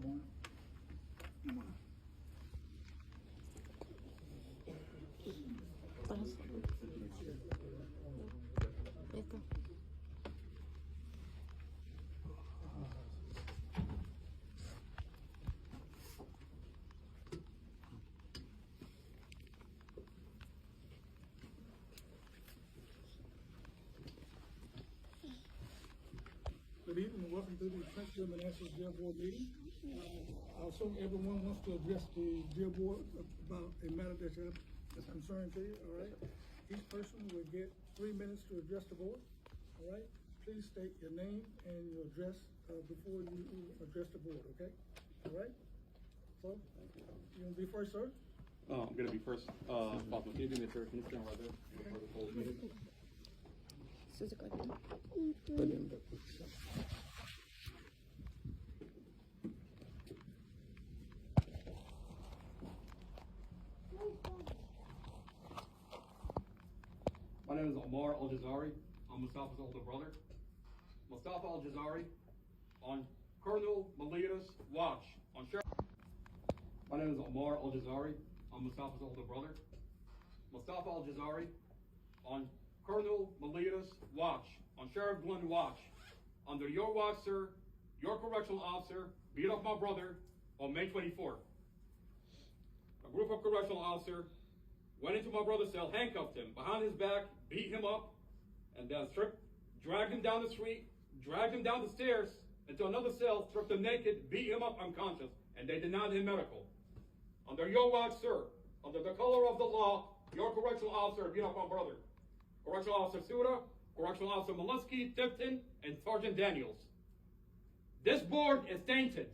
Esto. Good evening and welcome to the Prince National Jail Board meeting. I assume everyone wants to address the jail board about a matter that's of concern to you, all right? Each person will get 3 minutes to address the board, all right? Please state your name and your address before you address the board, okay? All right? So, you want to be first, sir? I'm going to be first. Fatima, can you do me a favor? Can you stand right there before the whole meeting? My name is Omar Al-Jazari. I'm Mustafa's older brother. Mustafa Al-Jazari on Colonel Malia's watch on Sheriff. My name is Omar Al-Jazari. I'm Mustafa's older brother. Mustafa Al-Jazari on Colonel Malia's watch on Sheriff Glenn watch. Under your watch, sir, your correctional officer beat up my brother on May 24th. A group of correctional officers went into my brother's cell, handcuffed him behind his back, beat him up, and then dragged him down the street, dragged him down the stairs into another cell, stripped him naked, beat him up unconscious, and they denied him medical. Under your watch, sir, under the color of the law, your correctional officer beat up my brother. Correctional Officer Suda, Correctional Officer Molesky, Tipton, and Sergeant Daniels. This board is tainted.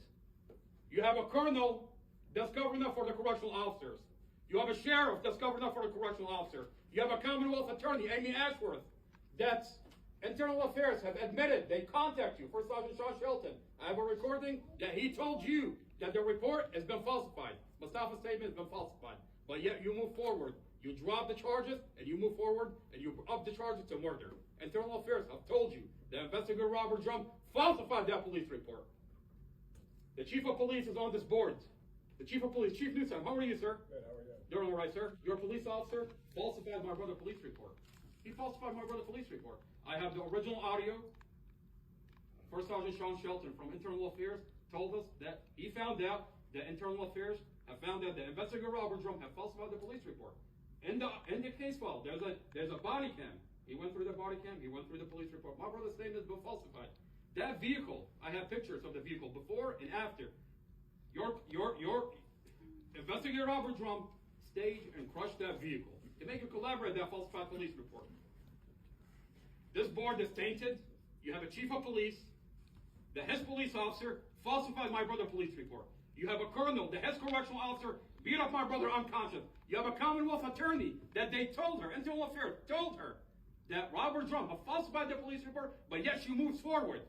You have a colonel that's covering up for the correctional officers. You have a sheriff that's covering up for the correctional officer. You have a Commonwealth attorney, Amy Ashworth, that's Internal Affairs have admitted they contact you. First Sergeant Sean Shelton, I have a recording that he told you that the report has been falsified. Mustafa's statement has been falsified. But yet you move forward. You drop the charges and you move forward and you up the charges to murder. Internal Affairs have told you that investigator Robert Drum falsified that police report. The chief of police is on this board. The chief of police, Chief Newsom, how are you, sir? Good, how are you? Doing all right, sir. Your police officer falsified my brother's police report. He falsified my brother's police report. I have the original audio. First Sergeant Sean Shelton from Internal Affairs told us that he found out that Internal Affairs have found out that investigator Robert Drum have falsified the police report. In the case file, there's a body cam. He went through the body cam. He went through the police report. My brother's statement has been falsified. That vehicle, I have pictures of the vehicle before and after. Your investigator Robert Drum staged and crushed that vehicle to make you collaborate that falsified police report. This board is tainted. You have a chief of police, the head police officer falsified my brother's police report. You have a colonel, the head correctional officer beat up my brother unconscious. You have a Commonwealth attorney that they told her, Internal Affairs told her that Robert Drum have falsified the police report, but yet she moves forward.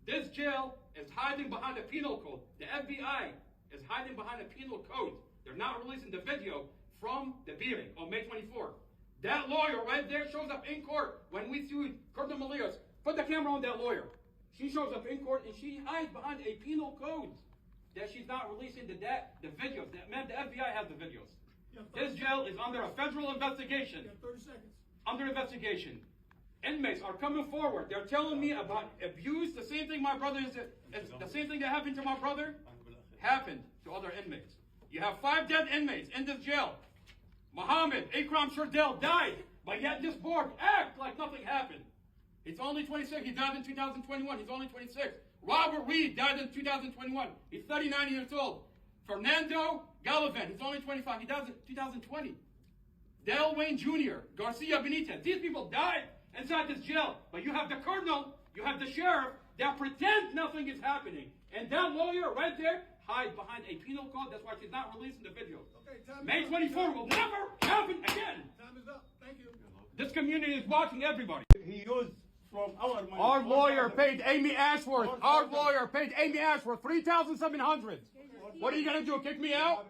This jail is hiding behind the penal code. The FBI is hiding behind the penal code. They're not releasing the video from the beating on May 24th. That lawyer right there shows up in court when we sued Colonel Malias. Put the camera on that lawyer. She shows up in court and she hides behind a penal code that she's not releasing the videos. That meant the FBI has the videos. This jail is under a federal investigation. You have 30 seconds. Under investigation. Inmates are coming forward. They're telling me about abuse. The same thing my brother the same thing that happened to my brother happened to other inmates. You have 5 dead inmates in this jail. Muhammad Akram Shardell died, but yet this board acts like nothing happened. He's only 26. He died in 2021. He's only 26. Robert Reed died in 2021. He's 39 years old. Fernando Gallivan, he's only 25. He died in 2020. Del Wayne Jr., Garcia Benitez. These people died inside this jail. But you have the colonel, you have the sheriff that pretend nothing is happening. And that lawyer right there hides behind a penal code. That's why she's not releasing the videos. Okay, May 24 will never happen again. Time is up. Thank you. This community is watching everybody. He used from our money. Our lawyer paid Amy Ashworth. Our lawyer paid Amy Ashworth $3,700. What are you gonna do? Kick me out?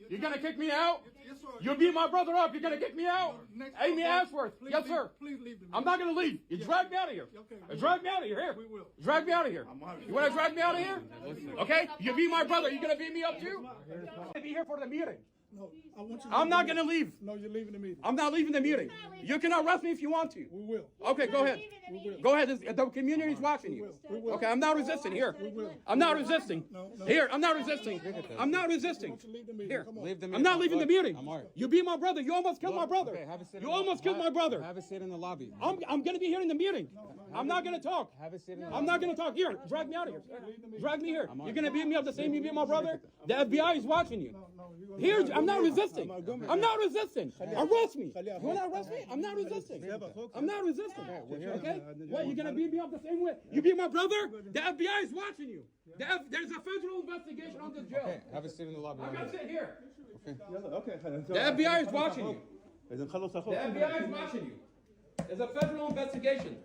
You're gonna kick me out? Yes, sir. You beat my brother up. You're gonna kick me out? Next- Amy Ashworth. Please Yes, leave- sir. Please leave the meeting. I'm not gonna leave. You drag me out of here. Okay, Drag me out of here. Here. We will. Drag me out of here. You wanna drag me out of here? Okay? You beat my brother. You gonna beat me up too? I'm gonna be here for the meeting. No, I want you to I'm leave not the gonna meeting. leave. No, you're leaving the meeting. I'm not leaving the meeting. You can arrest me if you want to. We will. Okay, go ahead. Go ahead. The community's watching you. We will. Okay, I'm not resisting. Here. I'm not resisting. No. Here, I'm not resisting. I'm not I resisting. want you to leave the meeting. Here. Come on. Leave the I'm meeting. not leaving the Look, meeting. I'm all right. You beat my brother. You almost killed my brother. Okay, have a seat in You the- almost killed my brother. Have a seat in the lobby. I'm gonna be here in the meeting. I'm not gonna talk. Have a seat in the I'm not gonna talk. Here, drag me out of here. Drag me here. on. You're gonna beat me up the same you beat my brother? The FBI is watching you. No, you're gonna- Here, I'm not resisting. I'm not resisting. Arrest me. You wanna arrest me? I'm not resisting. I'm not resisting. Okay? What, you gonna beat me up the same way? You beat my brother? The FBI is watching you. There's a federal investigation on this jail. Okay, have a seat in the lobby. I'm gonna sit here. Okay. The FBI is watching you. إذا نخلص The أخوك. FBI is watching you. There's a federal investigation.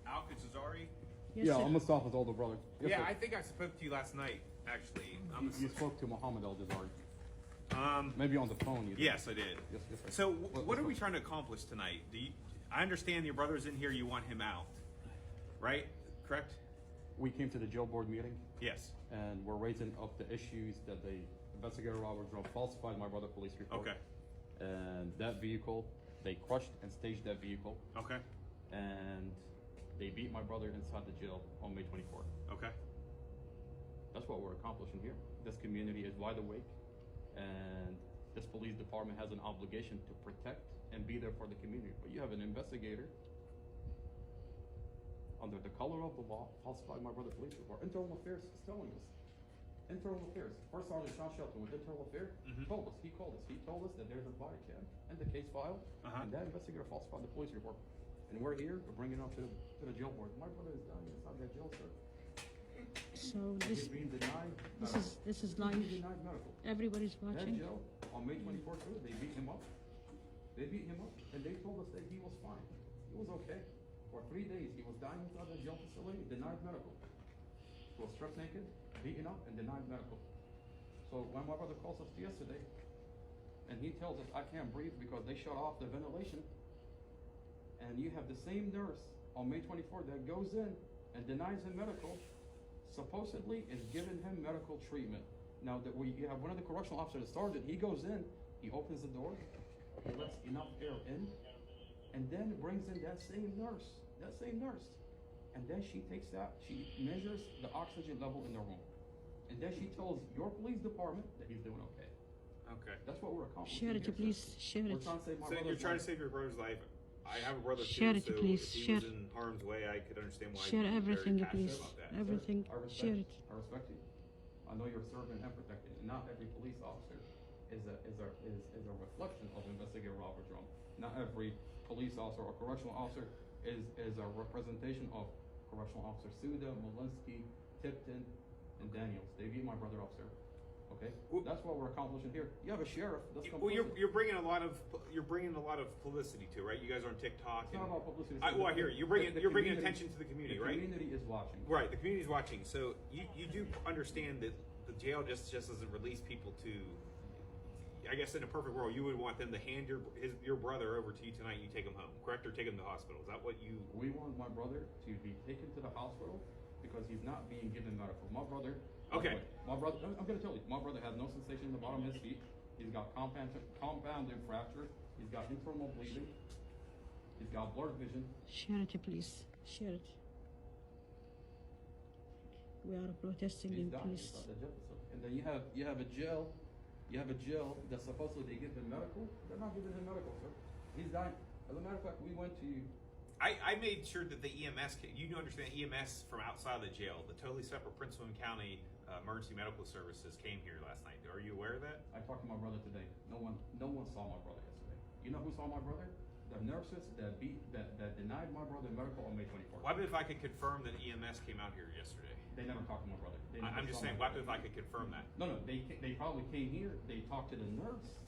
Al-Qazari? Yeah, I'm Mustafa's older brother. Yes, Yeah, sir. I think I spoke to you last night, actually. You spoke to Muhammad al-Jazari. Um, Maybe on the phone. You did. yes, I did. Yes, sir. So, what are we trying to accomplish tonight? I understand your brother's in here, you want him out, right? Correct? We came to the jail board meeting, Yes. and we're raising up the issues that the investigator Robert Drone falsified my brother police report. Okay. And that vehicle, they crushed and staged that vehicle, Okay. and they beat my brother inside the jail on May 24th. Okay. That's what we're accomplishing here. This community is wide awake, and this police department has an obligation to protect and be there for the community. But you have an investigator under the color of the law falsified my brother police report. Internal Affairs is telling us. Internal Affairs. First Sergeant Sean Shelton with Internal Affairs told us. He called us. He told us that there's a body cam and the case file, and that investigator falsified the police report. And we're here. We're bringing it up to the jail board. My brother is dying inside that jail, sir. So He's this being denied. this is He's live. being denied medical. Everybody's That watching. jail on May 24th, too, they beat him up. They beat him up, and they told us that he was fine. He was okay. For 3 days, he was dying inside the jail facility, denied medical. He was stripped naked, beaten up, and denied medical. So when my brother calls us yesterday, and he tells us I can't breathe because they shut off the ventilation, and you have the same nurse on May 24th that goes in and denies him medical, supposedly is giving him medical treatment. Now that you have one of the correctional officers, the sergeant, he goes in, he opens the door, he lets enough air in, and then brings in that same nurse, and then she takes that, she measures the oxygen level in the room, and then she tells your police department that he's doing okay. Okay. That's what we're accomplishing. Share it, here, sir. please. Share We're it. trying to save my So you're brother's trying life. to save your brother's life. I have a brother Share too, it, so please. if he Share. was in harm's way, I could understand why Share you'd be everything, very passionate please. about that. Everything. I respect, Share it. I respect you. I know you're serving and protecting, and not every police officer is a reflection of investigator Robert Drum. Not every police officer or correctional officer is a representation of correctional officer Suda, Molinsky, Tipton, and Daniels. They beat my brother up, sir. Okay, that's what we're accomplishing here. You have a sheriff that's Well, complicit. you're bringing a lot of publicity to, right? You guys are on TikTok. It's not about publicity. Well, I hear you. You're bringing attention to the community, right? The community is watching. Right, the community's watching. So you do understand that the jail just doesn't release people to. I guess in a perfect world, you would want them to hand your brother over to you tonight. And you take him home, correct, or take him to the hospital. Is that what you? We want my brother to be taken to the hospital because he's not being given medical. My brother. Okay. My brother. I'm going to tell you. My brother has no sensation in the bottom of his feet. He's got compounded fracture. He's got internal bleeding. He's got blurred vision. Share it, please. Share it. We are protesting He's you, dying please. inside the jail facility. And then you have a jail that supposedly they give him medical. They're not giving him medical, sir. He's dying. As a matter of fact, we went to. I made sure that the EMS, you understand EMS from outside of the jail, the totally separate Prince William County Emergency Medical Services came here last night. Are you aware of that? I talked to my brother today. No one saw my brother yesterday. You know who saw my brother? The nurses that denied my brother medical on May 24th. What if I could confirm that EMS came out here yesterday? They never talked to my brother. They never I'm just saw saying, my what brother. if I could confirm that? No, they probably came here. They talked to the nurse,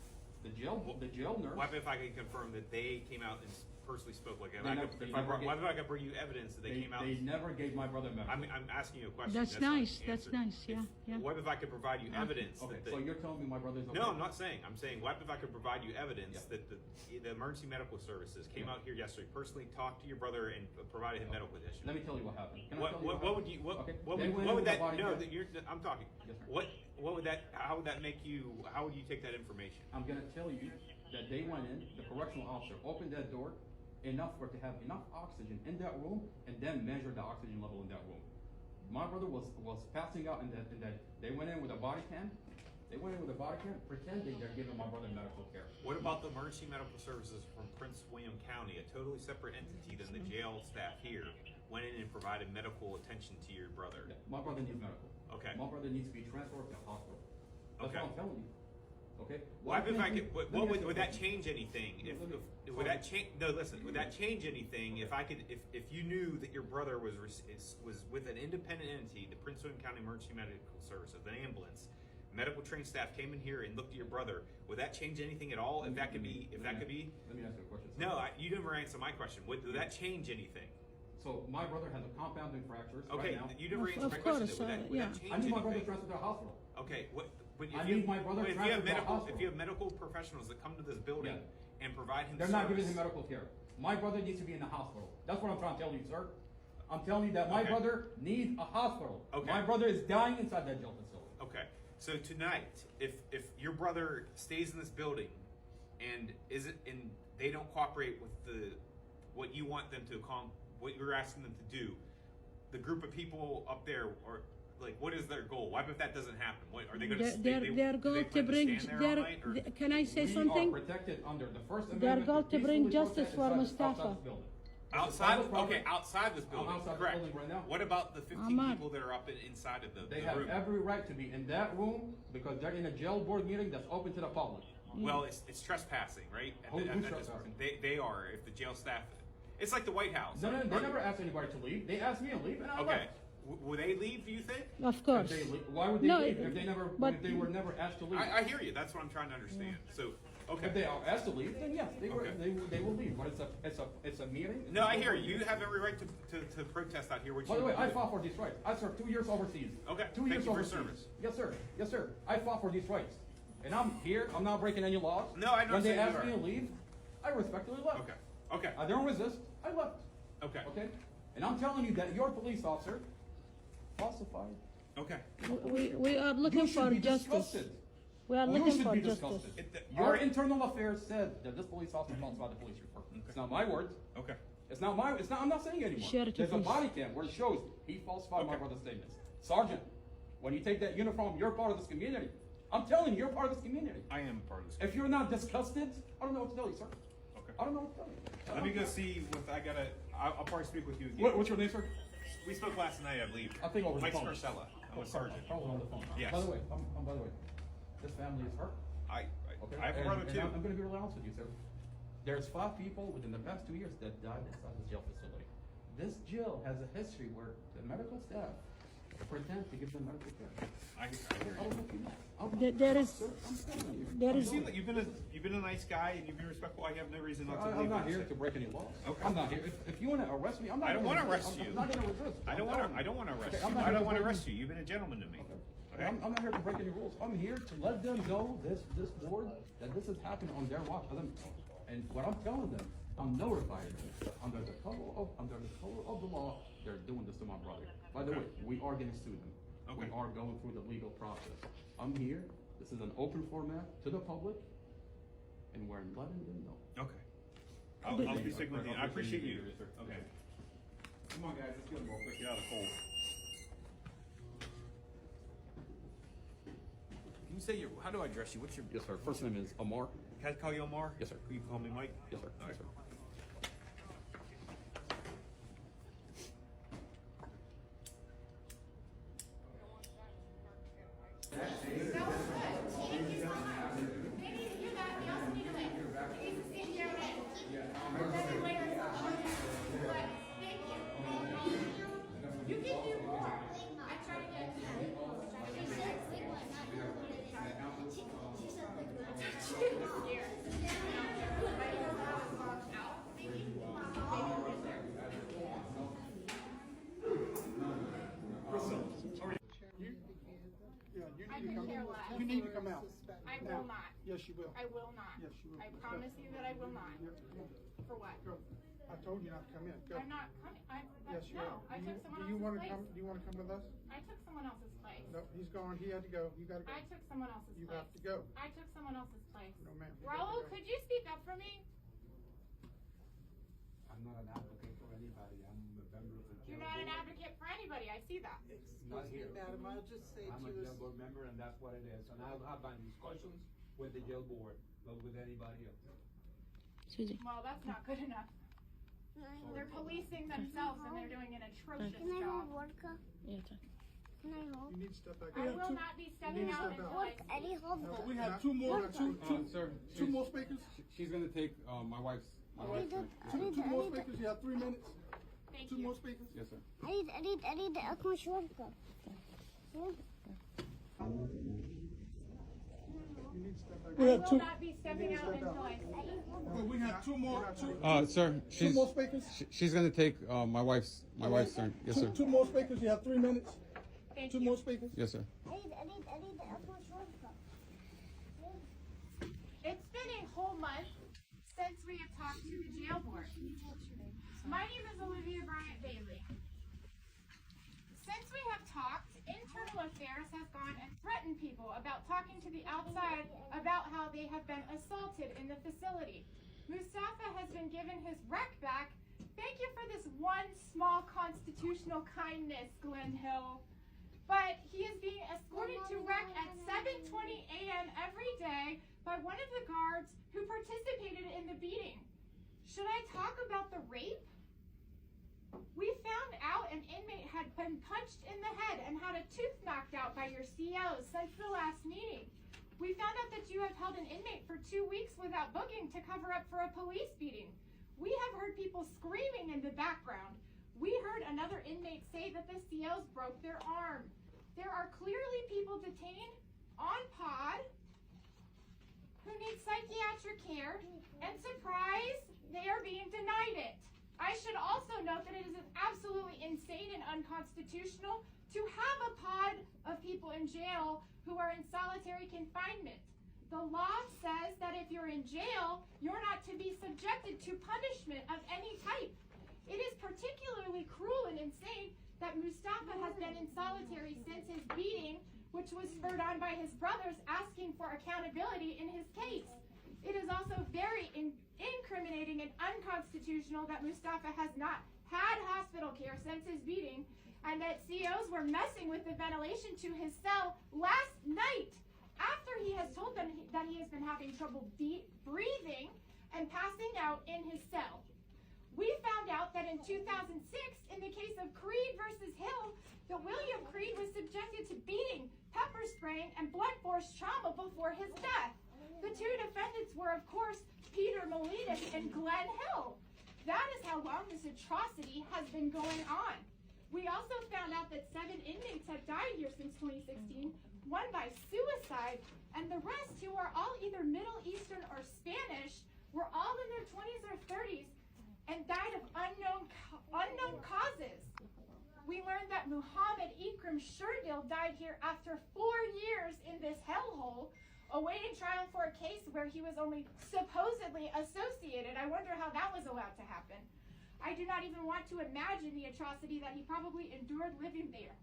the jail nurse. What if I could confirm that they came out and personally spoke. Like, They never- they never why gave- do I got to bring you evidence that they came out? They never gave my brother medical. I'm asking you a question. That's not nice. That's answered. nice. Yeah, yeah. What if I could provide you evidence? Okay, that the, so you're telling me my brother's okay? No, I'm not saying. I'm saying, what if I could provide you evidence Yeah. that the emergency medical services came Yeah. out here yesterday, personally talked to your brother and provided him medical attention? Let me tell you what happened. Can I What, tell you what, what would you, what, Okay. what They would, went what in would with a that, body no, cam. that you're, I'm talking. Yes, sir. What would that, how would that make you, how would you take that information? I'm gonna tell you that they went in, the correctional officer opened that door enough for it to have enough oxygen in that room and then measured the oxygen level in that room. My brother was passing out in that, they went in with a body cam. They went in with a body cam pretending they're giving my brother medical care. What about the emergency medical services from Prince William County, a totally separate entity than the jail staff here, went in and provided medical attention to your brother? My brother needs medical. Okay. My brother needs to be transferred to the hospital. That's Okay. what I'm telling you. Okay? Well, if I could, Let me what ask you a would that question. change anything? If Sorry. would that change? No, listen. Would that change anything if I could, if you knew that your brother was with an independent entity, the Prince William County Emergency Medical Services, an ambulance, medical trained staff came in here and looked at your brother? Would that change anything at all? If that could be, Let me ask you a question. sir. No, you never answer my question. Would that change anything? So my brother has a compounding fractures Okay, right now. you never Of answered my question. course, Would that yeah. change I need my brother anything? transferred to the hospital. Okay, what? But if I you, need my brother but if you transferred have to the medical, hospital. if you have medical professionals that come to this building Yeah. and provide him They're not giving service- him medical care. My brother needs to be in the hospital. That's what I'm trying to tell you, sir. I'm telling you that my Okay. brother needs a hospital. Okay. My brother is dying inside that jail facility. Okay, so tonight, if your brother stays in this building and they don't cooperate with what you want them to what you're asking them to do, the group of people up there are like, what is their goal? What if that doesn't happen? What are they going to? Their goal to bring can I say We something? are protected under the First Their Amendment. goal to bring peacefully justice protest for inside Mustafa. this building. outside. This is public Okay, property. outside this building. outside the Correct. building right now. What about the 15 Ahmad. people that are up inside of the They have room? every right to be in that room because they're in a jail board meeting that's open to the public. Well, it's trespassing, right? Who's At this trespassing? point. They are. If the jail staff, it's like the White House. No, they never asked anybody to leave. They asked me to leave, and I Okay. left. Will they leave? Do you think? Of If course. they leave, why would they No, leave if they never? but- If they were never asked to leave. I hear you. That's what I'm trying to understand. So, okay. If they are asked to leave, then yes, they Okay. will leave. But it's a meeting. No, I hear you. You have every right to protest out here. Which By the you way, I fought for these rights. I served 2 years overseas. Okay, 2 thank years you for your overseas. service. Yes, sir. Yes, sir. I fought for these rights, and I'm here. I'm not breaking any laws. No, I know When they you asked are. me to leave, I respectfully left. Okay. Okay. I don't resist. I left. Okay. Okay. And I'm telling you that your police officer falsified. Okay. We are looking You should for be justice. disgusted. We are You looking should for be justice. disgusted. Your internal affairs said that this police officer falsified the police report. It's not my words. Okay. It's not my. It's not. I'm not saying it anymore. Share it, There's a please. body cam where it shows he falsified my Okay. brother's statements. Sergeant, when you take that uniform, you're part of this community. I'm telling you, you're part of this community. I am part of this. If you're not disgusted, I don't know what to tell you, sir. Okay. I don't know what to tell you. Let me go see what I gotta. I'll probably speak with you again. What's your name, sir? We spoke last night, I believe. I think over the Mike phone. Scarcella. I'm a sergeant. Probably on the phone. Yes. By the way, by the way, this family is hurt. Okay. I have a And- brother and too. I'm going to be real honest with you, sir. There's 5 people within the past 2 years that died inside this jail facility. This jail has a history where the medical staff pretend to give them medical care. I hear I don't you. know if you know. There is Sir, I'm telling you. there You is seem like you've been a nice guy and you've been respectful. I have no reason not to I'm believe not what you here say. to break any laws. Okay. I'm not here. If you want to arrest me, I'm not. I don't gonna wanna arrest resist. you. I'm not going to resist. I don't want to. I don't want to arrest Okay, you. I'm not I here don't to want to break- arrest you. You've been a gentleman to me. Okay. Okay. I'm not here to break any rules. I'm here to let them know this board that this is happening on their watch. And what I'm telling them, I'm notifying them under the color of the law. They're doing this to my brother. By the way, we are going to sue them. Okay. We are going through the legal process. I'm here. This is an open format to the public, and we're letting them know. Okay. I'll be sticking with you. I appreciate you. Okay. Come on, guys. Let's get them real quick. Get out of the cold. Can you say your? How do I address you? What's your? Yes, sir. First name is Amar. Can I call you Omar? Yes, sir. Can you call me Mike? Yes, sir. All right. Yes, sir. You I need to could come. care less. You need to come out. I Now. will not. Yes, you will. I will not. Yes, you will. I promise you that I will not. Yep, come on. For what? Go. I told you not to come in. Go. I'm not coming. Yes, you are. No, I took someone Do you else's want to place. come? Do you want to come with us? I took someone else's place. No, he's gone. He had to go. You got to go. I took someone else's You place. have to go. I took someone else's place. No, ma'am. You Raul, have to go. could you speak up for me? I'm not an advocate for anybody. I'm a member of the jail You're not an board. advocate for anybody. I see that. Not Excuse me, here. madam, I'll just say I'm a to jail us, board member, and that's what it is. And I'll have my discussions with the jail board, not with anybody else. Susie. Well, that's not good enough. They're policing themselves and they're doing an atrocious Can I job. hold vodka? Yeah, talk. Can I hold? You need to step back. I will not be stepping need to out step until out. I speak. Eddie, hold No, the. we have two more, two Sir, more speakers. she's gonna take, my wife's Two more speakers. You have 3 minutes. Thank Two you. more speakers. Yes, sir. أريد أكون شرطة. You need to step back. I will not be stepping out until I speak. We have two more. Sir, Two more speakers. she's gonna take, my wife's turn. Yes, sir. Two more speakers. You have 3 minutes. Thank Two you. more speakers. Yes, sir. أريد أكون شرطة. It's been a whole month since we have talked to the jail board. My name is Olivia Bryant Bailey. Since we have talked, Internal Affairs has gone and threatened people about talking to the outside about how they have been assaulted in the facility. Mustafa has been given his rec back. Thank you for this one small constitutional kindness, Glen Hill. But he is being escorted to rec at 7:20 a.m. every day by one of the guards who participated in the beating. Should I talk about the rape? We found out an inmate had been punched in the head and had a tooth knocked out by your CO since the last meeting. We found out that you have held an inmate for 2 weeks without booking to cover up for a police beating. We have heard people screaming in the background. We heard another inmate say that the COs broke their arm. There are clearly people detained on pod who need psychiatric care, and surprise, they are being denied it. I should also note that it is absolutely insane and unconstitutional to have a pod of people in jail who are in solitary confinement. The law says that if you're in jail, you're not to be subjected to punishment of any type. It is particularly cruel and insane that Mustafa has been in solitary since his beating, which was spurred on by his brothers asking for accountability in his case. It is also very incriminating and unconstitutional that Mustafa has not had hospital care since his beating, and that COs were messing with the ventilation to his cell last night after he has told them that he has been having trouble breathing and passing out in his cell. We found out that in 2006, in the case of Creed versus Hill, that William Creed was subjected to beating, pepper spraying, and blunt force trauma before his death. The two defendants were, of course, Peter Miletus and Glen Hill. That is how long this atrocity has been going on. We also found out that 7 inmates have died here since 2016, one by suicide, and the rest, who are all either Middle Eastern or Spanish, were all in their 20s or 30s and died of unknown causes. We learned that Muhammad Ikram Sherdil died here after 4 years in this hellhole, awaiting trial for a case where he was only supposedly associated. I wonder how that was allowed to happen. I do not even want to imagine the atrocity that he probably endured living there.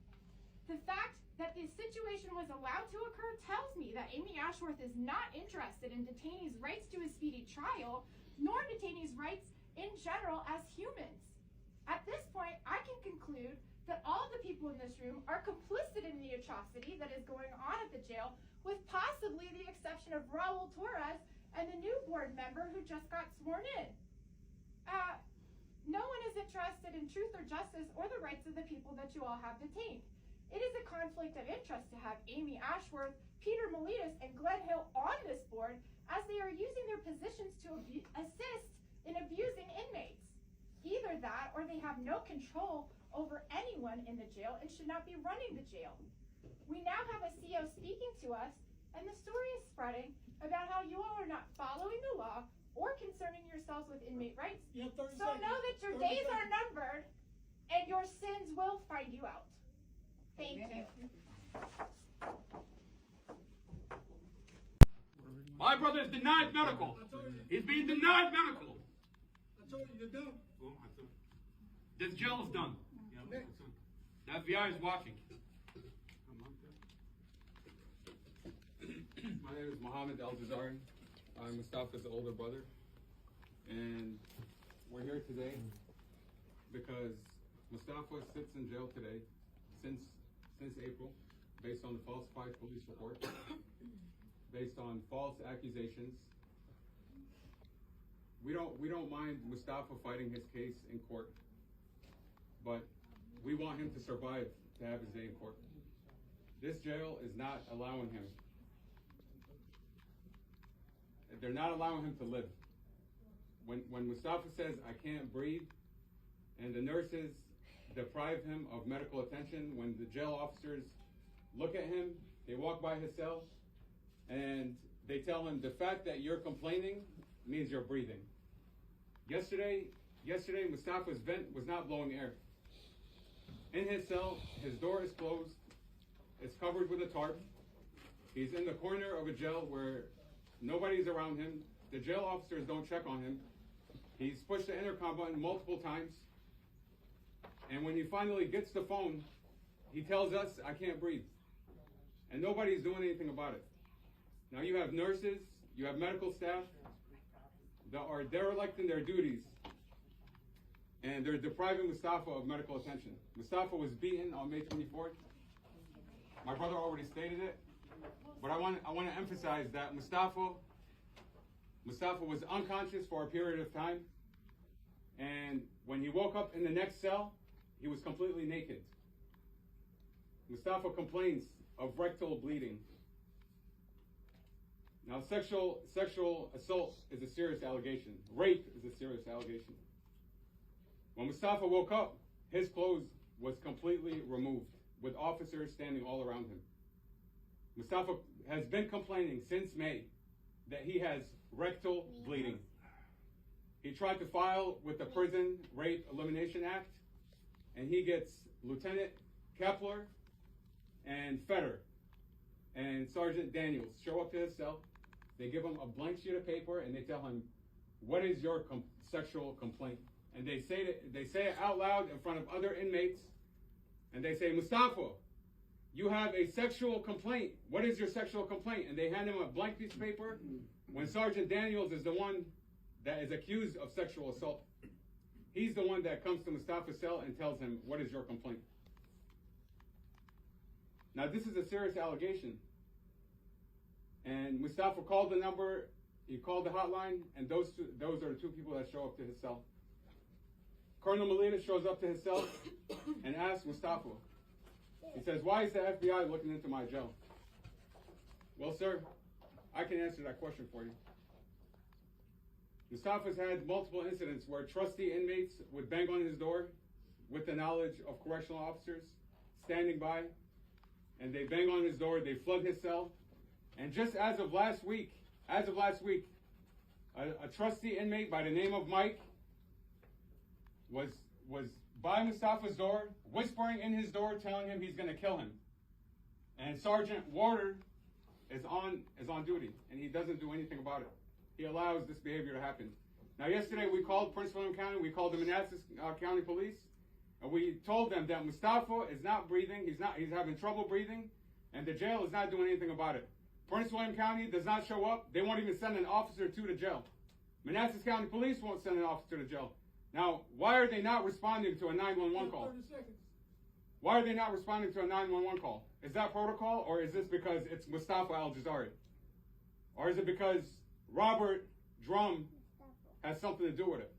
The fact that this situation was allowed to occur tells me that Amy Ashworth is not interested in detainees' rights to a speedy trial, nor detainees' rights in general as humans. At this point, I can conclude that all the people in this room are complicit in the atrocity that is going on at the jail, with possibly the exception of Raul Torres and the new board member who just got sworn in. No one is interested in truth or justice or the rights of the people that you all have detained. It is a conflict of interest to have Amy Ashworth, Peter Miletus, and Glen Hill on this board, as they are using their positions to assist in abusing inmates. Either that, or they have no control over anyone in the jail and should not be running the jail. We now have a CO speaking to us, and the story is spreading about how you all are not following the law or concerning yourselves with inmate rights. You have 30 So seconds. know that your 30 days are seconds. numbered, and your sins will find you out. Thank you. My brother is denied medical. He's being denied medical. I told you you're done. This jail is done. The FBI is watching. My name is Mohammed Al-Jazari. I'm Mustafa's older brother. And we're here today because Mustafa sits in jail today since April, based on the falsified police report, based on false accusations. We don't mind Mustafa fighting his case in court, but we want him to survive to have his day in court. This jail is not allowing him. They're not allowing him to live. When Mustafa says, I can't breathe, and the nurses deprive him of medical attention, when the jail officers look at him, they walk by his cell, and they tell him, the fact that you're complaining means you're breathing. Yesterday, Mustafa's vent was not blowing air. In his cell, his door is closed. It's covered with a tarp. He's in the corner of a jail where nobody's around him. The jail officers don't check on him. He's pushed the intercom button multiple times. And when he finally gets the phone, he tells us, I can't breathe. And nobody's doing anything about it. Now you have nurses, you have medical staff that are derelict in their duties, and they're depriving Mustafa of medical attention. Mustafa was beaten on May 24th. My brother already stated it, but I want to emphasize that Mustafa was unconscious for a period of time, and when he woke up in the next cell, he was completely naked. Mustafa complains of rectal bleeding. Now, sexual assault is a serious allegation. Rape is a serious allegation. When Mustafa woke up, his clothes was completely removed, with officers standing all around him. Mustafa has been complaining since May that he has rectal bleeding. He tried to file with the Prison Rape Elimination Act, and he gets Lieutenant Kepler and Fetter and Sergeant Daniels show up to his cell. They give him a blank sheet of paper and they tell him, what is your sexual complaint? And they say it out loud in front of other inmates, and they say, Mustafa, you have a sexual complaint. What is your sexual complaint? And they hand him a blank piece of paper when Sergeant Daniels is the one that is accused of sexual assault. He's the one that comes to Mustafa's cell and tells him, what is your complaint? Now, this is a serious allegation. And Mustafa called the number, he called the hotline, and those are the two people that show up to his cell. Colonel Molina shows up to his cell and asks Mustafa, he says, why is the FBI looking into my jail? Well, sir, I can answer that question for you. Mustafa's had multiple incidents where trusty inmates would bang on his door with the knowledge of correctional officers standing by, and they bang on his door, they flood his cell, and just as of last week, a trusty inmate by the name of Mike was by Mustafa's door, whispering in his door, telling him he's going to kill him. And Sergeant Warder is on duty, and he doesn't do anything about it. He allows this behavior to happen. Now, yesterday we called Prince William County, we called the Manassas County Police, and we told them that Mustafa is not breathing, he's having trouble breathing, and the jail is not doing anything about it. Prince William County does not show up. They won't even send an officer to the jail. Manassas County Police won't send an officer to jail. Now, why are they not responding to a 911 call? 30 seconds. Why are they not responding to a 911 call? Is that protocol, or is this because it's Mustafa Al-Jazari? Or is it because Robert Drum has something to do with it?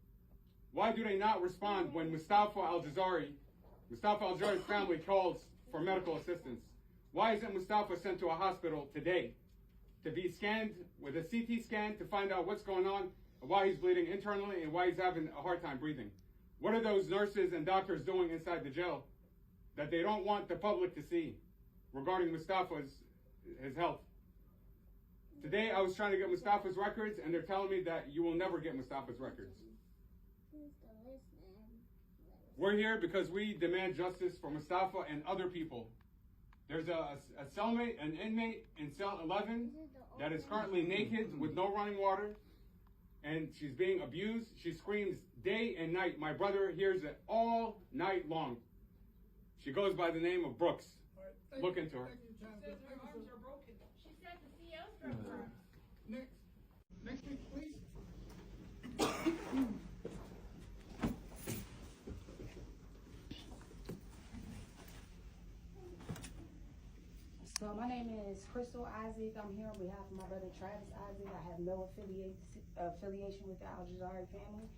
Why do they not respond when Mustafa Al-Jazari's family calls for medical assistance? Why isn't Mustafa sent to a hospital today to be scanned with a CT scan to find out what's going on, and why he's bleeding internally, and why he's having a hard time breathing? What are those nurses and doctors doing inside the jail that they don't want the public to see regarding Mustafa's health? Today I was trying to get Mustafa's records, and they're telling me that you will never get Mustafa's records. We're here because we demand justice for Mustafa and other people There's a cellmate, an inmate in cell 11 that is currently naked with no running water, and she's being abused. She screams day and night. My brother hears it all night long. She goes by the name of Brooks. All right, Look into her. Thank you, Tom. Thank you, sir. She said the CO's broke her. Next speaker, please. So my name is Crystal Isaac. I'm here on behalf of my brother Travis Isaac. I have no affiliation with the Al-Jazari family.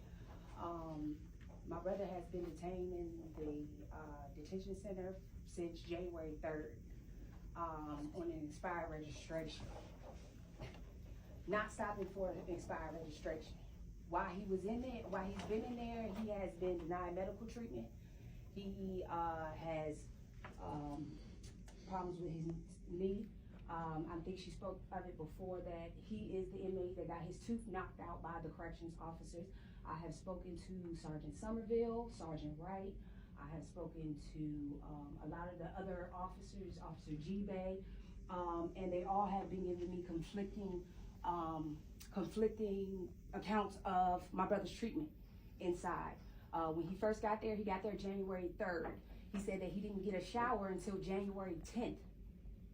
My brother has been detained in the detention center since January 3rd on an expired registration. Not stopping for an expired registration. While he was in there, while he's been in there, he has been denied medical treatment. He has problems with his knee. I think she spoke of it before that he is the inmate that got his tooth knocked out by the corrections officers. I have spoken to Sergeant Somerville, Sergeant Wright. I have spoken to a lot of the other officers, Officer G-Bay, and they all have been giving me conflicting accounts of my brother's treatment inside. When he first got there, he got there January 3rd. He said that he didn't get a shower until January 10th.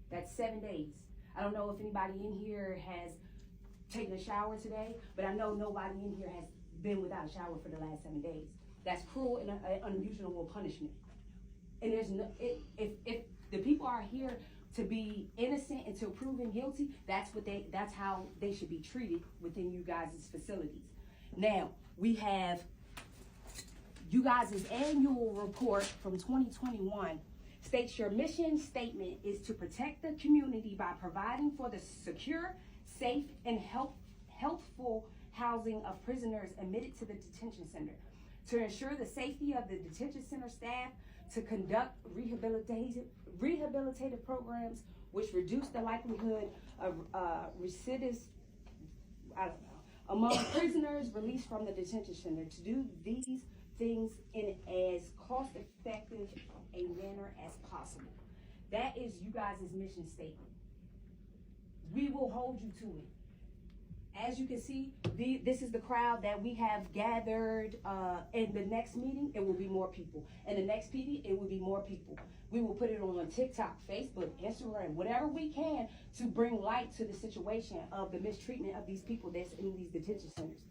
That's 7 days. I don't know if anybody in here has taken a shower today, but I know nobody in here has been without a shower for the last 7 days. That's cruel and unusual punishment. And there's no, if the people are here to be innocent until proven guilty, that's how they should be treated within you guys' facilities. Now, we have you guys' annual report from 2021 states your mission statement is to protect the community by providing for the secure, safe, and healthful housing of prisoners admitted to the detention center, to ensure the safety of the detention center staff, to conduct rehabilitative programs which reduce the likelihood of recidivism among prisoners released from the detention center, to do these things in as cost-effective a manner as possible. That is you guys' mission statement. We will hold you to it. As you can see, this is the crowd that we have gathered. In the next meeting, it will be more people. In the next meeting, it will be more people. We will put it on TikTok, Facebook, Instagram, whatever we can to bring light to the situation of the mistreatment of these people that's in these detention centers.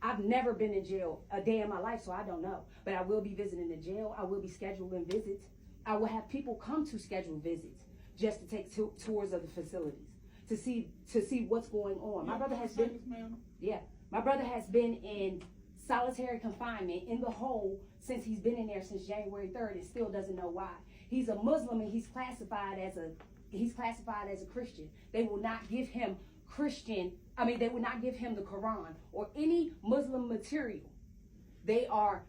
I've never been in jail a day in my life, so I don't know. But I will be visiting the jail. I will be scheduling visits. I will have people come to schedule visits just to take tours of the facilities to see what's going on. My brother has been, my brother has been in solitary confinement in the hole since he's been in there since January 3rd and still doesn't know why. He's a Muslim and he's classified as a Christian. They will not give him they would not give him the Quran or any Muslim material. They are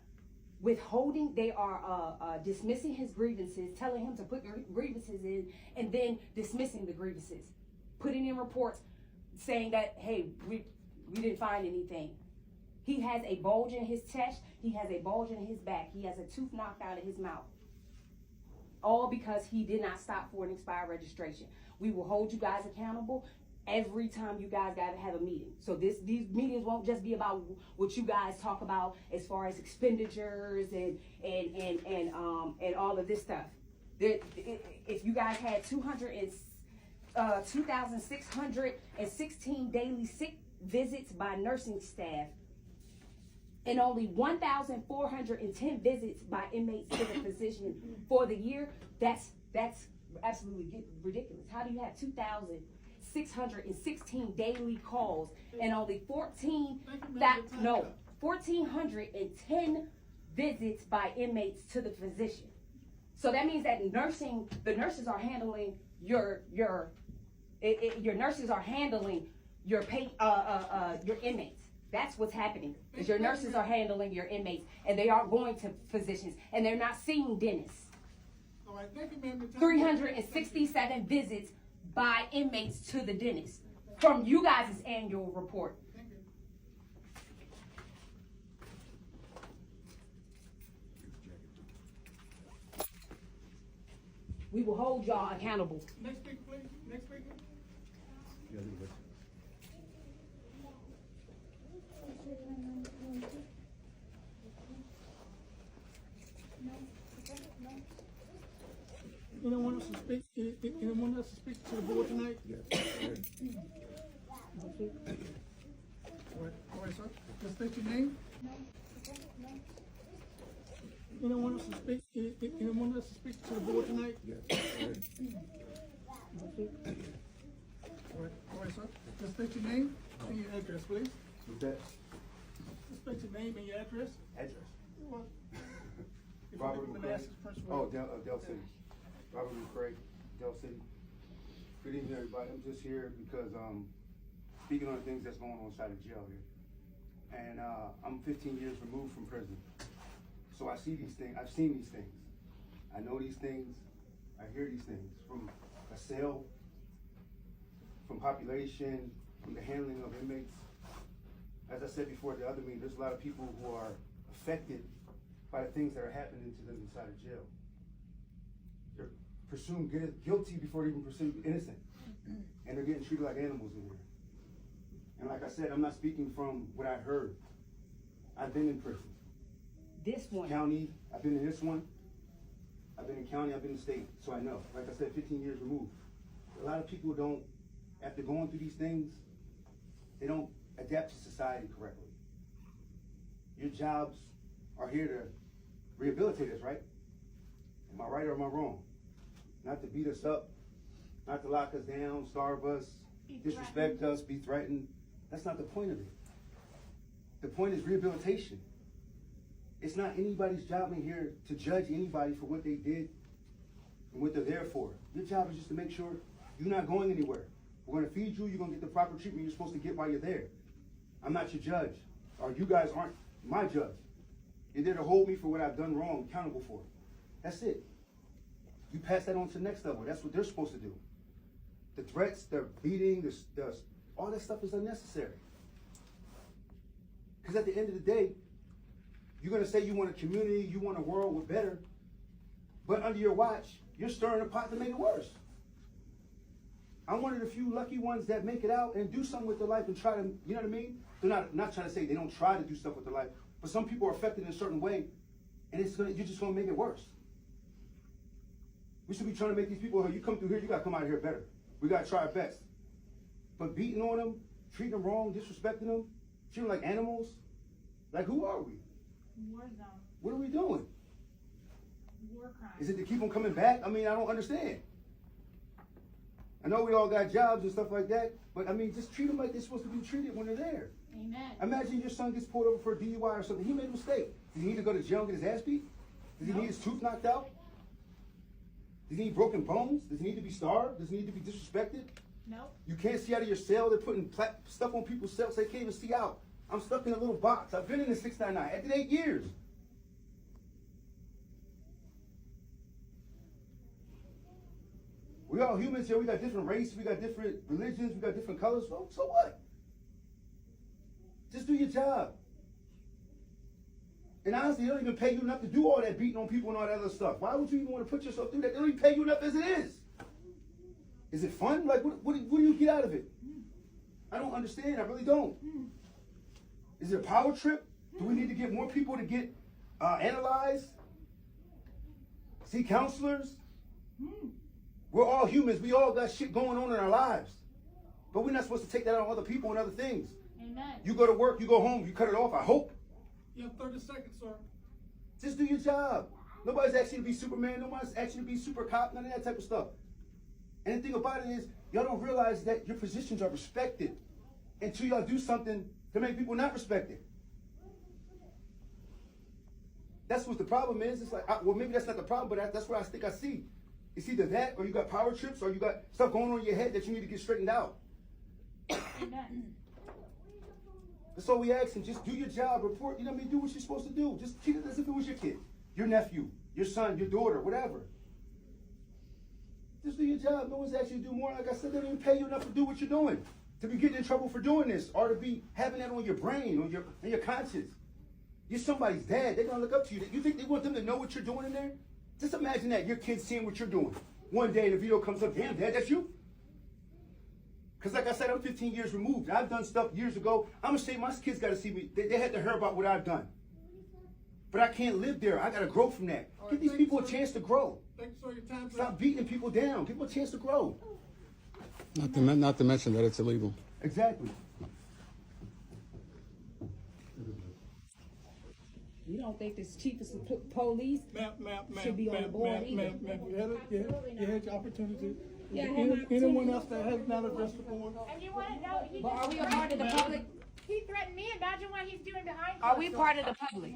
withholding, they are dismissing his grievances, telling him to put grievances in, and then dismissing the grievances. Putting in reports saying that, hey, we didn't find anything. He has a bulge in his chest, he has a bulge in his back, he has a tooth knocked out of his mouth. All because he did not stop for an expired registration. We will hold you guys accountable every time you guys gotta have a meeting. So these meetings won't just be about what you guys talk about as far as expenditures and all of this stuff. If you guys had 2,616 daily sick visits by nursing staff and only 1,410 visits by inmates to the physician for the year, that's absolutely ridiculous. How do you have 2,616 daily calls and only 1,410 visits by inmates to the physician? So that means that the nurses are handling your nurses are handling your inmates. That's what's happening. Is your nurses are handling your inmates, and they are going to physicians, and they're not seeing dentists. All right, thank you, ma'am. 367 visits by inmates to the dentist from you guys' annual report. Thank you. We will hold y'all accountable. Next speaker, please. Next speaker. Anyone else to speak? Anyone else to speak to the board tonight? Yes. All right, sir. Just state your name. Anyone else to speak? Anyone else to speak to the board tonight? Yes. All right, sir. Just state your name and your address, please. What's that? Just state your name and your address. Address. What? Robert McCray. Oh, Del City. Robert McCray, Del City. Good evening, everybody. I'm just here because speaking on the things that's going on inside of jail here. And I'm 15 years removed from prison. So I see these things, I've seen these things. I know these things, I hear these things from a cell, from population, from the handling of inmates. As I said before at the other meeting, there's a lot of people who are affected by the things that are happening to them inside of jail. They're presumed guilty before they're even presumed innocent. And they're getting treated like animals in here. And like I said, I'm not speaking from what I heard. I've been in prison. This one. County, I've been in this one. I've been in county, I've been in state, so I know. Like I said, 15 years removed. A lot of people don't, after going through these things, they don't adapt to society correctly. Your jobs are here to rehabilitate us, right? Am I right or am I wrong? Not to beat us up, not to lock us down, starve us, disrespect us, be threatened. That's not the point of it. The point is rehabilitation. It's not anybody's job in here to judge anybody for what they did and what they're there for. Your job is just to make sure you're not going anywhere. We're going to feed you, you're going to get the proper treatment you're supposed to get while you're there. I'm not your judge, or you guys aren't my judge. You're there to hold me for what I've done wrong, accountable for. That's it. You pass that on to the next level. That's what they're supposed to do. The threats, the beating, all that stuff is unnecessary. Because at the end of the day, you're going to say you want a community, you want a world with better, but under your watch, you're stirring the pot to make it worse. I'm one of the few lucky ones that make it out and do something with their life and try to, you know what I mean? They're not trying to say they don't try to do stuff with their life, but some people are affected in a certain way, and you're just going to make it worse. We should be trying to make these people, you come through here, you got to come out of here better. We got to try our best. But beating on them, treating them wrong, disrespecting them, treating them like animals, like who are we? War zone. What are we doing? War crime. Is it to keep them coming back? I mean, I don't understand. I know we all got jobs and stuff like that, but I mean, just treat them like they're supposed to be treated when they're there. Amen. Imagine your son gets pulled over for a DUI or something. He made a mistake. Does he need to go to jail and get his ass beat? Does he need his tooth knocked out? Does he need broken bones? Does he need to be starved? Does he need to be disrespected? Nope. You can't see out of your cell. They're putting stuff on people's cells. They can't even see out. I'm stuck in a little box. I've been in the 699. I did 8 years. We all humans here. We got different races. We got different religions. We got different colors. So what? Just do your job. And honestly, they don't even pay you enough to do all that beating on people and all that other stuff. Why would you even want to put yourself through that? They don't even pay you enough as it is. Is it fun? Like, what do you get out of it? I don't understand. I really don't. Is it a power trip? Do we need to get more people to get analyzed? See counselors? We're all humans. We all got shit going on in our lives. But we're not supposed to take that on other people and other things. Amen. You go to work, you go home, you cut it off, I hope. You have 30 seconds, sir. Just do your job. Nobody's asking you to be Superman. Nobody's asking you to be super cop, none of that type of stuff. And the thing about it is, y'all don't realize that your positions are respected until y'all do something to make people not respect it. That's what the problem is. It's like, well, maybe that's not the problem, but that's what I think I see. It's either that, or you got power trips, or you got stuff going on in your head that you need to get straightened out. Amen. That's all we ask, and just do your job, report, you know what I mean, do what you're supposed to do. Just treat it as if it was your kid, your nephew, your son, your daughter, whatever. Just do your job. No one's asking you to do more. Like I said, they don't even pay you enough to do what you're doing. To be getting in trouble for doing this, or to be having that on your brain, or your conscience. You're somebody's dad. They're going to look up to you. You think they want them to know what you're doing in there? Just imagine that, your kids seeing what you're doing. One day the video comes up, damn, Dad, that's you? Because like I said, I'm 15 years removed. I've done stuff years ago. I'm ashamed my kids got to see me. They had to hear about what I've done. But I can't live there. I got to grow from that. Give these people a chance to grow. Thank you for your time. Stop beating people down. Give them a chance to grow. Not to mention that it's illegal. Exactly. You don't think this chief of police Ma'am, should be on the board either? you had your opportunity. Yeah, Anyone else that has not addressed the board? And you want to know, he But are just we a part of the public? He threatened me. Imagine what he's doing behind Are closed we doors. part of the public?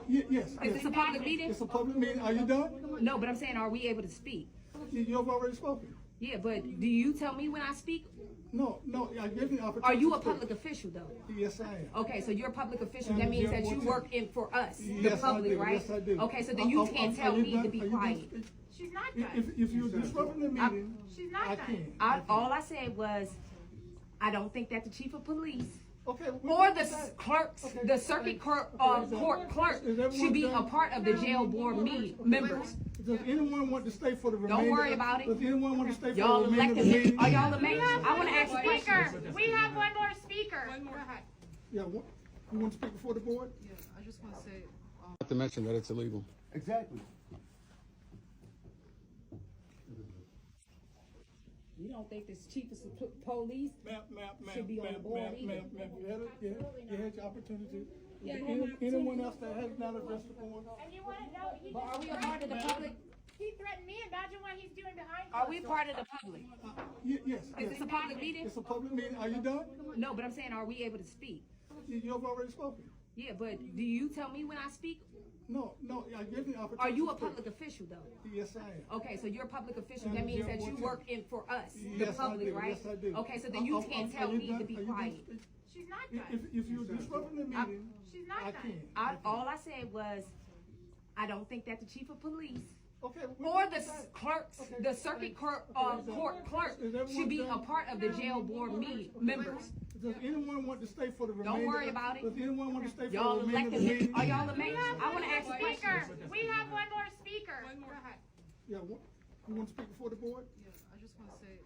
Yes. Is this a public meeting? It's a public meeting. Are you done? No, but I'm saying, are we able to speak? You've already spoken. Yeah, but do you tell me when I speak? No, I give you the opportunity. Are you a to speak. public official though? Yes, I am. Okay, so you're a public official. I'm That the means that jail you board work in for us, the Yes, I public, do. right? Yes, I do. Okay, so then you can't tell me to be quiet. She's not done. If you're disrupting the meeting, She's not I done. can. All I said was, I don't think that the chief of police Okay. or the clerks, the circuit court clerk should be a part of the jail board members. Does anyone want to stay for the remainder? Don't worry about it. Does anyone want to stay Y'all for the remainder elected of the me. meeting? Are y'all amazing? I want to ask a Speaker, question. we have one more speaker. Go ahead. Yeah, you want to speak before the board? I just want to say, Not to mention that it's illegal. Exactly. You don't think this chief of police Ma'am, should be on the board either? you had your opportunity. Yeah, I had my Anyone else that has not addressed the board? And you want to know, he But just are we a part of the public? he threatened me. Imagine what he's doing behind Are closed we doors. part of the public? Yes. Is this a public meeting? It's a public meeting. Are you done? No, but I'm saying, are we able to speak? You've already spoken. Yeah, but do you tell me when I speak? No, I give you the opportunity. Are you a to speak. public official though? Yes, I am. Okay, so you're a public official. I'm That the means jail that you board work in for us, the Yes, I public, do. right? Yes, I do. Okay, so then you can't tell Are you me done? to be Are you done quiet. speaking? She's not done. If you're disrupting the meeting, She's not I done. can. All I said was, I don't think that the chief of police Okay. or the clerks, the circuit court clerk should be a part of the jail board members. Does anyone want to stay for the remainder? Don't worry about it. Does anyone want to stay for Y'all the remainder of the elected me. meeting? Are y'all amazing? I want to ask a Speaker, question. we have one more speaker. Go ahead. Yeah, you want to speak before the board? I just want to say,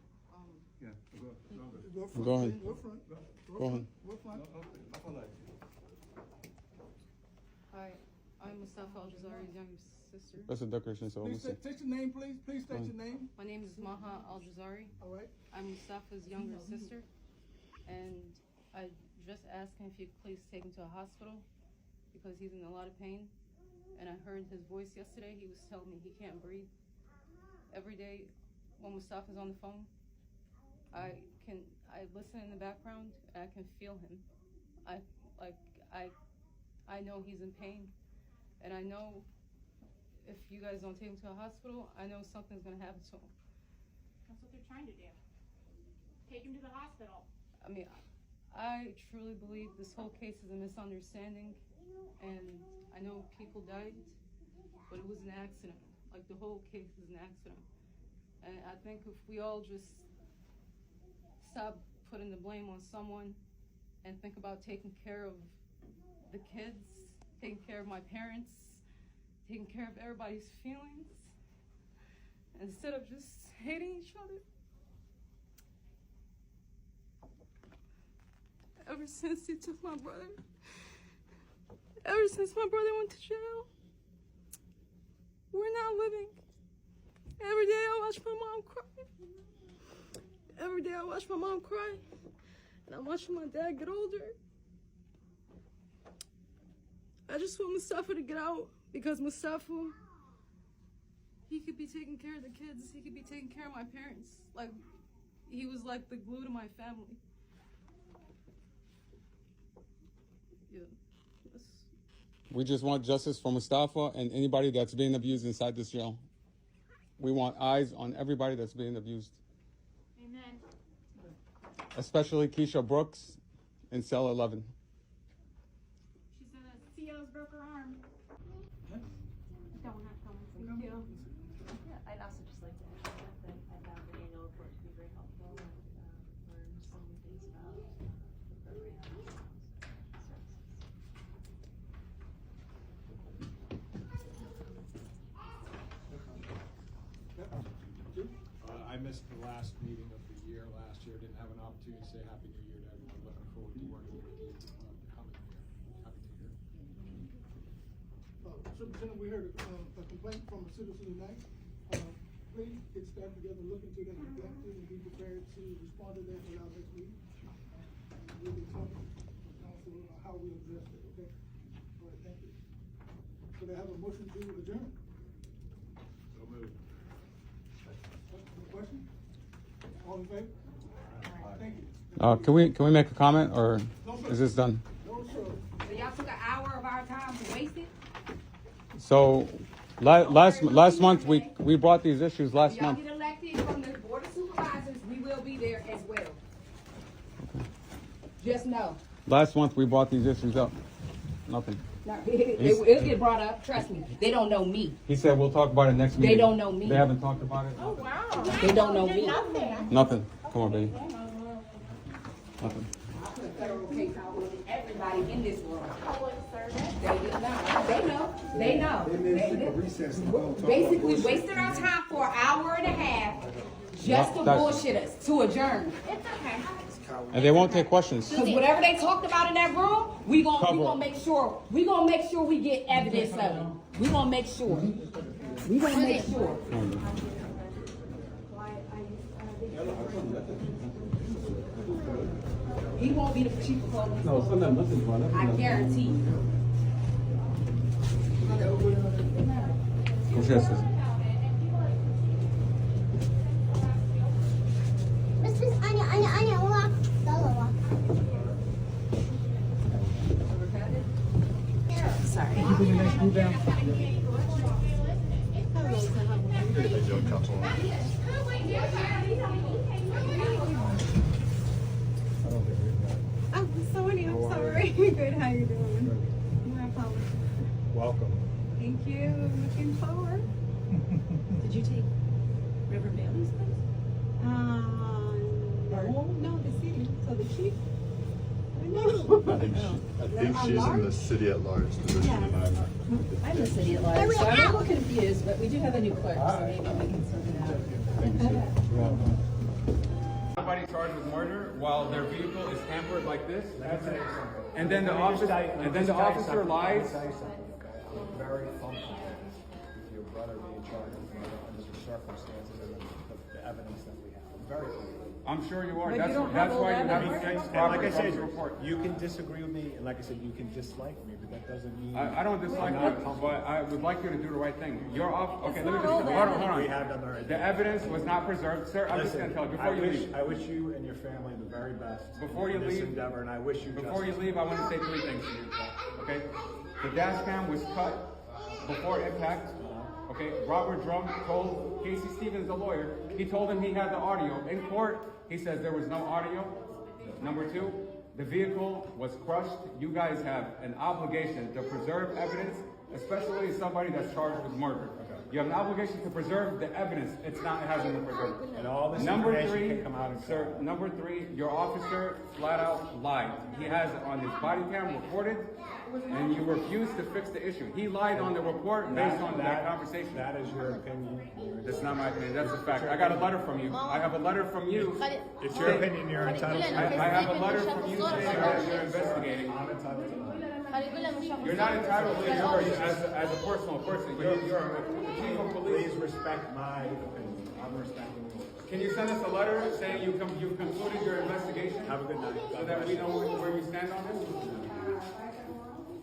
Go Go ahead. Go front. Go ahead. Go front. hi, I'm Mustafa Al-Jazari's younger sister. That's a decoration, so I'm Please gonna say. state your name, please. Please state your name. My name is Maha Al-Jazari. All right. I'm Mustafa's younger sister, and I just asked him if he could please take him to a hospital because he's in a lot of pain. And I heard his voice yesterday. He was telling me he can't breathe. Every day when Mustafa's on the phone, I listen in the background and I can feel him. I know he's in pain, and I know if you guys don't take him to a hospital, I know something's gonna happen to him. That's what they're trying to do. Take him to the hospital. I mean, I truly believe this whole case is a misunderstanding, and I know people died, but it was an accident. Like, the whole case is an accident. And I think if we all just stop putting the blame on someone and think about taking care of the kids, taking care of my parents, taking care of everybody's feelings, instead of just hating each other. Ever since he took my brother, ever since my brother went to jail, we're not living. Every day I watch my mom cry. Every day I watch my mom cry. And I'm watching my dad get older. I just want Mustafa to get out, because Mustafa, he could be taking care of the kids. He could be taking care of my parents. Like, he was like the glue to my family. Yeah. We just want justice for Mustafa and anybody that's being abused inside this jail. We want eyes on everybody that's being abused. Amen. Especially Keisha Brooks in cell 11. She said that CO's broke her arm. Don't have comments. Thank you. Yeah, I'd also just like to add that I found the annual report to be very helpful and learned so many things about the program and services. last meeting of the year last year. Didn't have an opportunity to say Happy New Year to everyone. Looking forward to working with you the coming year. Happy New Year. Superintendent, we heard a complaint from a citizen tonight. Please get staff together, look into that complaint, and be prepared to respond to that in our next meeting. We'll be talking to council about how we address it, okay? All right, thank you. So they have a motion to adjourn. So moved. Any question? All in favor? Thank you. Can we make a comment, or is this done? No, sir. So y'all took an hour of our time to waste it? So last month we brought these issues last Y'all month. get elected from the board of supervisors, we will be there as well. Just know. Last month we brought these issues up. Nothing. No, it'll get brought up, trust me. They don't know me. He said we'll talk about it next meeting. They don't know me. They haven't talked about it. Oh, wow. They don't know me. Nothing. Come on, baby. Nothing. I put a federal case out on everybody in this room. They did not. They know. They know. Basically wasted our time for an hour and a half just to bullshit us, to adjourn. It's okay. And they won't take questions. Because whatever they talked about in that room, we gonna make sure we get evidence of it. We gonna make sure. We gonna make sure. He won't be the chief of police. No, sometimes nothing's wrong. I guarantee you. What's your sister? Miss, Anya, walk. Walk. Sorry. Oh, sorry, I'm sorry. Good, how you doing? My apologies. Welcome. Thank you, looking forward. Did you take River Bailey's place? No, the city, so the chief. I think she's in the city at large position. I'm the city at large, so I'm a little confused, but we do have a new clerk, so maybe we can sort it out. Thank you, sir. Somebody charged with murder while their vehicle is tampered like this, and then the officer lies. I'm very comfortable with your brother being charged with murder under the circumstances and the evidence that we have. I'm very comfortable. I'm sure you are. But That's you don't have all why you that have a evidence. And like I said, report. you can disagree with me, and like I said, you can dislike me, but that doesn't mean I don't dislike I'm you, not comfortable. but I would like you to do the right thing. You're off. Okay, let me not just all hold that. on. We have done the right The thing. evidence was not preserved, sir. I'm just Listen, gonna tell you before you leave. I wish you and your family the very best. Before you in this leave, endeavor, and I wish you Before you justice. leave, I want to say 3 things to you. Okay, the dash cam was cut before impact. Okay, Robert Drum told Casey Stevens, the lawyer, he told him he had the audio. In court, he says there was no audio. Number 2, the vehicle was crushed. You guys have an obligation to preserve evidence, especially somebody that's charged with murder. You have an obligation to preserve the evidence. It hasn't been preserved. And all this Number information 3, can come out in sir. Number 3, your officer flat out lied. He has it on his body cam recorded, and you refused to fix the issue. He lied on the report based on that conversation. That is your opinion. That's not my opinion. That's a fact. I got a letter from you. I have a letter from you. It's your opinion. You're entitled to it. I have a letter from you saying that you're investigating. I'm entitled to it. You're not entitled to yours as a personal person. You're the chief of police. Please respect my opinion. I'm respecting yours. Can you send us a letter saying you've concluded your investigation? Have a good night. So that we know where you stand on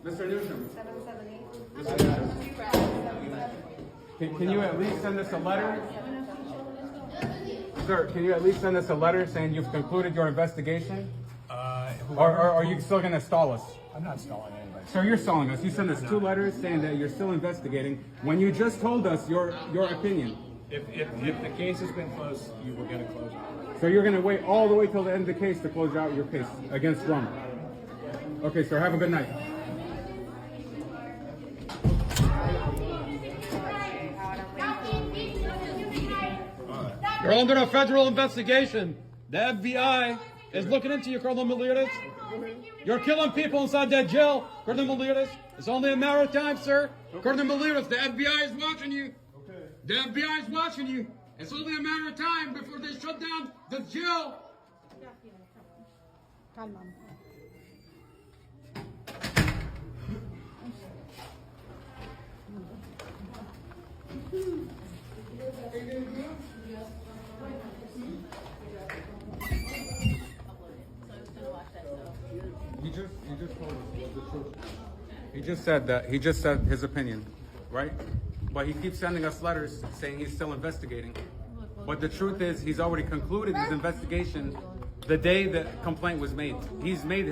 this? Mr. Newsham. 778. Can you at least send us a letter? Sir, can you at least send us a letter saying you've concluded your investigation? Or are you still going to stall us? I'm not stalling anybody. Sir, you're stalling us. You sent us 2 letters saying that you're still investigating when you just told us your opinion. If the case has been closed, you will get a closure. So you're going to wait all the way till the end of the case to close out your case against Rum. Okay, sir. Have a good night. You're under a federal investigation. The FBI is looking into you, Colonel Militis. You're killing people inside that jail, Colonel Militis. It's only a matter of time, sir. Colonel Militis, the FBI is watching you. The FBI is watching you. It's only a matter of time before they shut down the jail. Calma. He just told us the truth. He just said his opinion, right? But he keeps sending us letters saying he's still investigating. But the truth is, he's already concluded his investigation the day the complaint was made. He's already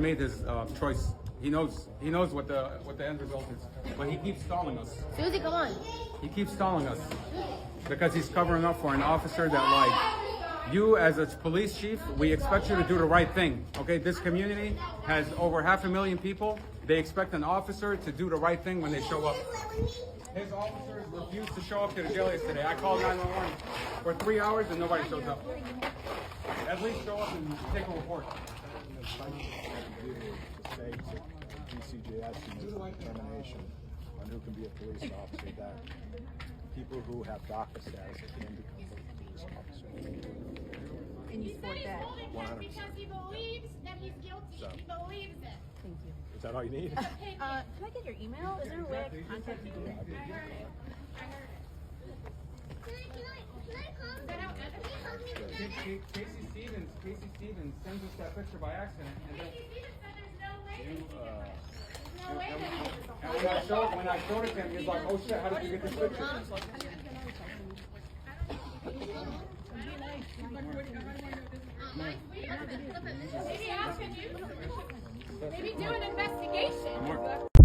made his choice. He knows what the end result is. But he keeps stalling us. Susie, come on. He keeps stalling us because he's covering up for an officer that lied. You, as a police chief, we expect you to do the right thing. Okay, this community has over 500,000 people. They expect an officer to do the right thing when they show up. His officers refused to show up to the jail yesterday. I called 911 for 3 hours and nobody shows up. At least show up and take a report. DCJS to make a determination on who can be a police officer, that people who have DACA status can become police officers. And you support that? 100%. Because he believes that he's guilty. So. He believes it. Thank you. Is that all you need? Can I get your email? Is there a way I can contact you? Casey Stevens sends us that picture by accident. And then, and when I showed it to him, he's like, "Oh shit, how did you get this picture?" Maybe ask him. Maybe do an investigation.